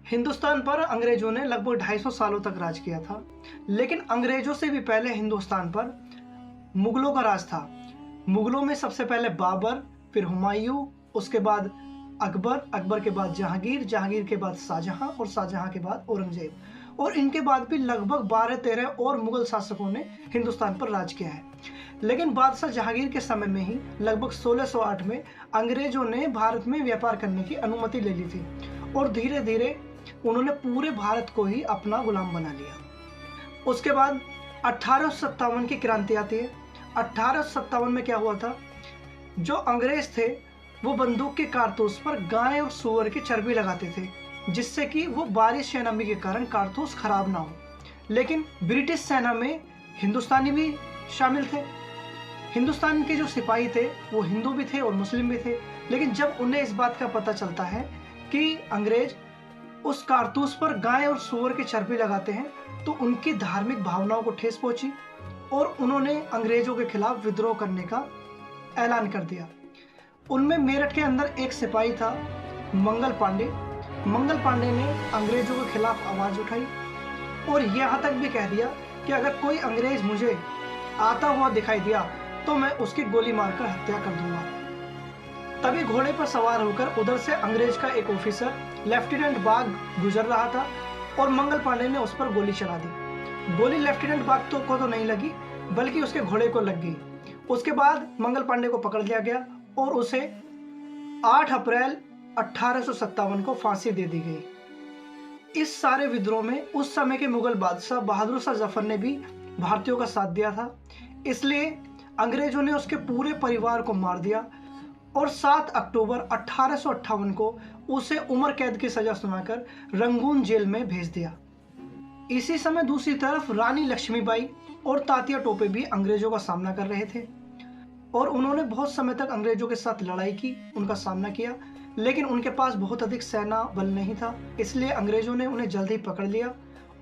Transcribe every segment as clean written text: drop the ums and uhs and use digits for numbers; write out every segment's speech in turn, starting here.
हिंदुस्तान पर अंग्रेजों ने लगभग 250 सालों तक राज किया था, लेकिन अंग्रेजों से भी पहले हिंदुस्तान पर मुगलों का राज था। मुगलों में सबसे पहले बाबर, फिर हुमायूं, उसके बाद अकबर, अकबर के बाद जहांगीर, जहांगीर के बाद शाहजहां और शाहजहां के बाद औरंगजेब, और इनके बाद भी लगभग 12-13 और मुगल शासकों ने हिंदुस्तान पर राज किया है। लेकिन बादशाह जहांगीर के समय में ही लगभग 1608 में अंग्रेजों ने भारत में व्यापार करने की अनुमति ले ली थी और धीरे धीरे उन्होंने पूरे भारत को ही अपना गुलाम बना लिया। उसके बाद 1857 की क्रांति आती है। 1857 में क्या हुआ था, जो अंग्रेज थे वो बंदूक के कारतूस पर गाय और सूअर की चर्बी लगाते थे, जिससे कि वो बारिश या नमी के कारण कारतूस खराब ना हो। लेकिन ब्रिटिश सेना में हिंदुस्तानी भी शामिल थे। हिंदुस्तान के जो सिपाही थे वो हिंदू भी थे और मुस्लिम भी थे। लेकिन जब उन्हें इस बात का पता चलता है कि अंग्रेज उस कारतूस पर गाय और सूअर की चर्बी लगाते हैं, तो उनकी धार्मिक भावनाओं को ठेस पहुंची और उन्होंने अंग्रेजों के खिलाफ विद्रोह करने का ऐलान कर दिया। उनमें मेरठ के अंदर एक सिपाही था, मंगल पांडे। मंगल पांडे ने अंग्रेजों के खिलाफ आवाज उठाई और यहाँ तक भी कह दिया कि अगर कोई अंग्रेज मुझे आता हुआ दिखाई दिया तो मैं उसकी गोली मारकर हत्या कर दूंगा। तभी घोड़े पर सवार होकर उधर से अंग्रेज का एक ऑफिसर लेफ्टिनेंट बाग गुजर रहा था और मंगल पांडे ने उस पर गोली चला दी। गोली लेफ्टिनेंट बाग को तो नहीं लगी, बल्कि उसके घोड़े को लग गई। उसके बाद मंगल पांडे को पकड़ लिया गया और उसे 8 अप्रैल 1857 को फांसी दे दी गई। इस सारे विद्रोह में उस समय के मुगल बादशाह बहादुर शाह जफर ने भी भारतीयों का साथ दिया था, इसलिए अंग्रेजों ने उसके पूरे परिवार को मार दिया और 7 अक्टूबर 1858 को उसे उम्र कैद की सजा सुनाकर रंगून जेल में भेज दिया। इसी समय दूसरी तरफ रानी लक्ष्मीबाई और तात्या टोपे भी अंग्रेजों का सामना कर रहे थे और उन्होंने बहुत समय तक अंग्रेजों के साथ लड़ाई की, उनका सामना किया, लेकिन उनके पास बहुत अधिक सेना बल नहीं था, इसलिए अंग्रेजों ने उन्हें जल्द ही पकड़ लिया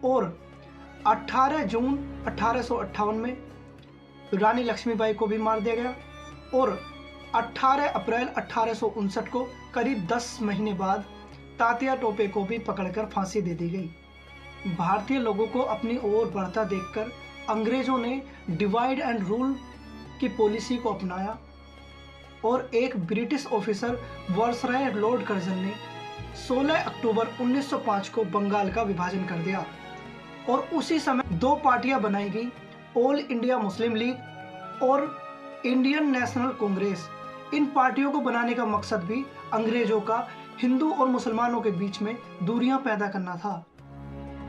और 18 जून 1858 में रानी लक्ष्मीबाई को भी मार दिया गया और 18 अप्रैल 1859 को करीब 10 महीने बाद तात्या टोपे को भी पकड़कर फांसी दे दी गई। भारतीय लोगों को अपनी ओर बढ़ता देखकर अंग्रेजों ने डिवाइड एंड रूल की पॉलिसी को अपनाया और एक British officer viceroy Lord Curzon ने 16 अक्टूबर 1905 को बंगाल का विभाजन कर दिया और उसी समय 2 पार्टियां बनाई गई, ऑल इंडिया मुस्लिम लीग और इंडियन नेशनल कांग्रेस। इन पार्टियों को बनाने का मकसद भी अंग्रेजों का हिंदू और मुसलमानों के बीच में दूरियां पैदा करना था।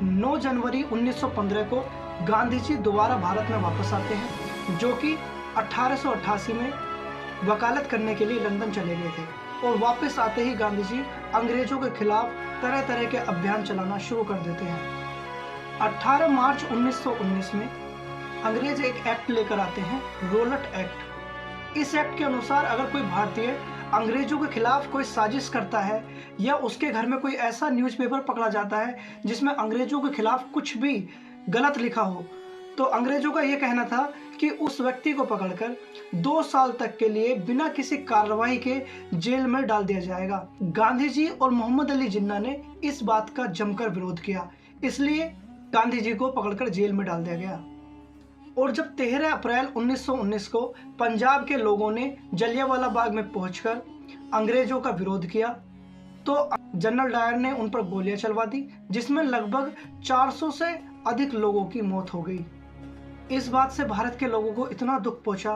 9 जनवरी 1915 को गांधी जी दोबारा भारत में वापस आते हैं, जो कि 1888 में वकालत करने के लिए लंदन चले गए थे और वापस आते ही गांधी जी अंग्रेजों के खिलाफ तरह तरह के अभियान चलाना शुरू कर देते हैं। 18 मार्च 1919 में अंग्रेज एक एक्ट लेकर आते हैं, रोलट एक्ट। इस एक्ट के अनुसार अगर कोई भारतीय अंग्रेजों के खिलाफ कोई साजिश करता है या उसके घर में कोई ऐसा न्यूज़पेपर पकड़ा जाता है जिसमें अंग्रेजों के खिलाफ कुछ भी गलत लिखा हो, तो अंग्रेजों का यह कहना था कि उस व्यक्ति को पकड़कर 2 साल तक के लिए बिना किसी कार्रवाई के जेल में डाल दिया जाएगा। गांधी जी और मोहम्मद अली जिन्ना ने इस बात का जमकर विरोध किया, इसलिए गांधी जी को पकड़कर जेल में डाल दिया गया। और जब 13 अप्रैल 1919 को पंजाब के लोगों ने जलियांवाला बाग में पहुंचकर अंग्रेजों का विरोध किया, तो जनरल डायर ने उन पर गोलियां चलवा दी, जिसमें लगभग 400 से अधिक लोगों की मौत हो गई। इस बात से भारत के लोगों को इतना दुख पहुंचा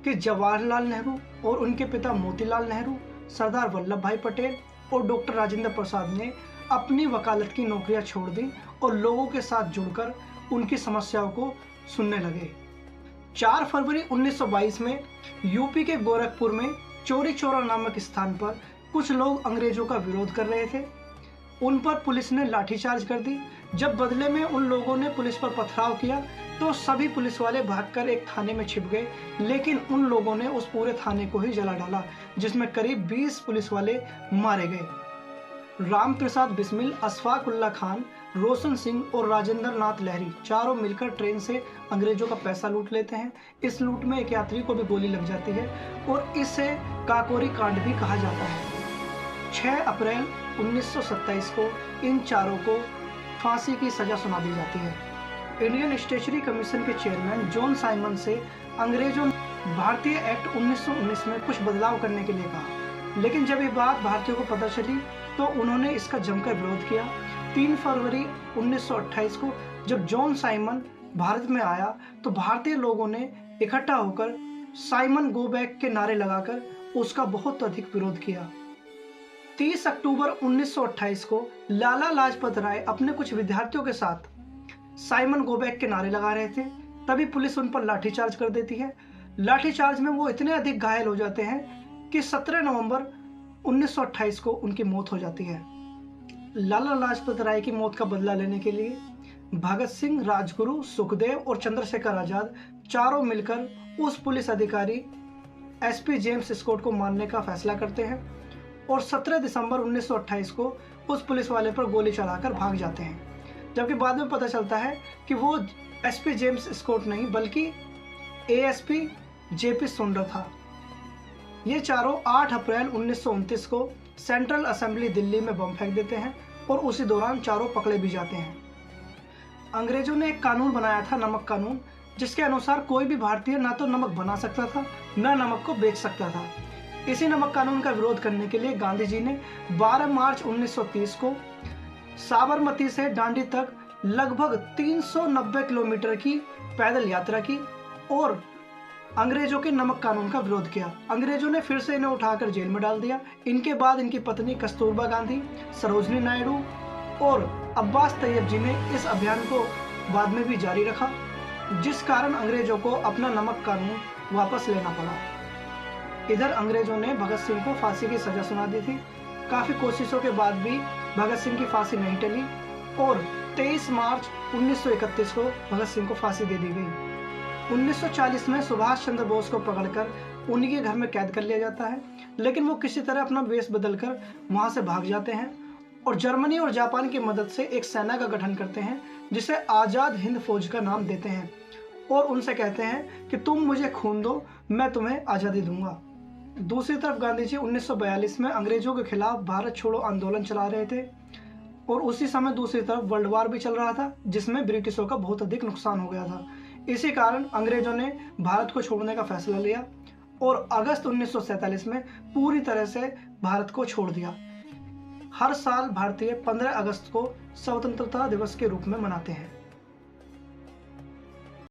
कि जवाहरलाल नेहरू और उनके पिता मोतीलाल नेहरू, सरदार वल्लभ भाई पटेल और डॉक्टर राजेंद्र प्रसाद ने अपनी वकालत की नौकरियां छोड़ दी और लोगों के साथ जुड़कर उनकी समस्याओं को सुनने लगे। 4 फरवरी 1922 में यूपी के गोरखपुर में चौरी चौरा नामक स्थान पर कुछ लोग अंग्रेजों का विरोध कर रहे थे। उन पर पुलिस ने लाठीचार्ज कर दी। जब बदले में उन लोगों ने पुलिस पर पथराव किया तो सभी पुलिस वाले भागकर एक थाने में छिप गए, लेकिन उन लोगों ने उस पूरे थाने को ही जला डाला, जिसमें करीब 20 पुलिस वाले मारे गए। राम प्रसाद बिस्मिल, अशफाक उल्ला खान, रोशन सिंह और राजेंद्र नाथ लहरी चारों मिलकर ट्रेन से अंग्रेजों का पैसा लूट लेते हैं। इस लूट में एक यात्री को भी गोली लग जाती है और इसे काकोरी कांड भी कहा जाता है। 6 अप्रैल 1927 को इन चारों को फांसी की सजा सुना दी जाती है। इंडियन स्टेचुरी कमीशन के चेयरमैन जॉन साइमन से अंग्रेजों ने भारतीय एक्ट 1919 में कुछ बदलाव करने के लिए कहा, लेकिन जब ये बात भारतीयों को पता चली तो उन्होंने इसका जमकर विरोध किया। 3 फरवरी 1928 को जब जॉन साइमन भारत में आया तो भारतीय लोगों ने इकट्ठा होकर साइमन गो बैक के नारे लगाकर उसका बहुत अधिक विरोध किया। 30 अक्टूबर 1928 को लाला लाजपत राय अपने कुछ विद्यार्थियों के साथ साइमन गो बैक के नारे लगा रहे थे, तभी पुलिस उन पर लाठीचार्ज कर देती है। लाठीचार्ज में वो इतने अधिक घायल हो जाते हैं कि 17 नवंबर 1928 को उनकी मौत हो जाती है। लाला लाजपत राय की मौत का बदला लेने के लिए भगत सिंह, राजगुरु, सुखदेव और चंद्रशेखर आजाद चारों मिलकर उस पुलिस अधिकारी एसपी जेम्स स्कॉट को मारने का फैसला करते हैं और 17 दिसंबर 1928 को उस पुलिस वाले पर गोली चलाकर भाग जाते हैं, जबकि बाद में पता चलता है कि वो एसपी जेम्स स्कॉट नहीं बल्कि एएसपी जेपी सुंदर था। ये चारों 8 अप्रैल 1929 को सेंट्रल असेंबली दिल्ली में बम फेंक देते हैं और उसी दौरान चारों पकड़े भी जाते हैं। अंग्रेजों ने एक कानून बनाया था, नमक कानून, जिसके अनुसार कोई भी भारतीय ना तो नमक बना सकता था न नमक को बेच सकता था। इसी नमक कानून का विरोध करने के लिए गांधी जी ने 12 मार्च 1930 को साबरमती से दांडी तक लगभग 390 किलोमीटर की पैदल यात्रा की और अंग्रेजों के नमक कानून का विरोध किया। अंग्रेजों ने फिर से इन्हें उठाकर जेल में डाल दिया। इनके बाद इनकी पत्नी कस्तूरबा गांधी, सरोजनी नायडू और अब्बास तैयब जी ने इस अभियान को बाद में भी जारी रखा, जिस कारण अंग्रेजों को अपना नमक कानून वापस लेना पड़ा। इधर अंग्रेजों ने भगत सिंह को फांसी की सजा सुना दी थी। काफी कोशिशों के बाद भी भगत सिंह की फांसी नहीं टली और 23 मार्च 1931 को भगत सिंह को फांसी दे दी गई। 1940 में सुभाष चंद्र बोस को पकड़कर उन्हीं के घर में कैद कर लिया जाता है, लेकिन वो किसी तरह अपना वेश बदलकर वहां से भाग जाते हैं और जर्मनी और जापान की मदद से एक सेना का गठन करते हैं जिसे आजाद हिंद फौज का नाम देते हैं और उनसे कहते हैं कि तुम मुझे खून दो, मैं तुम्हें आज़ादी दूंगा। दूसरी तरफ गांधी जी 1942 में अंग्रेजों के खिलाफ भारत छोड़ो आंदोलन चला रहे थे और उसी समय दूसरी तरफ वर्ल्ड वार भी चल रहा था, जिसमें ब्रिटिशों का बहुत अधिक नुकसान हो गया था। इसी कारण अंग्रेजों ने भारत को छोड़ने का फैसला लिया और अगस्त 1947 में पूरी तरह से भारत को छोड़ दिया। हर साल भारतीय 15 अगस्त को स्वतंत्रता दिवस के रूप में मनाते हैं।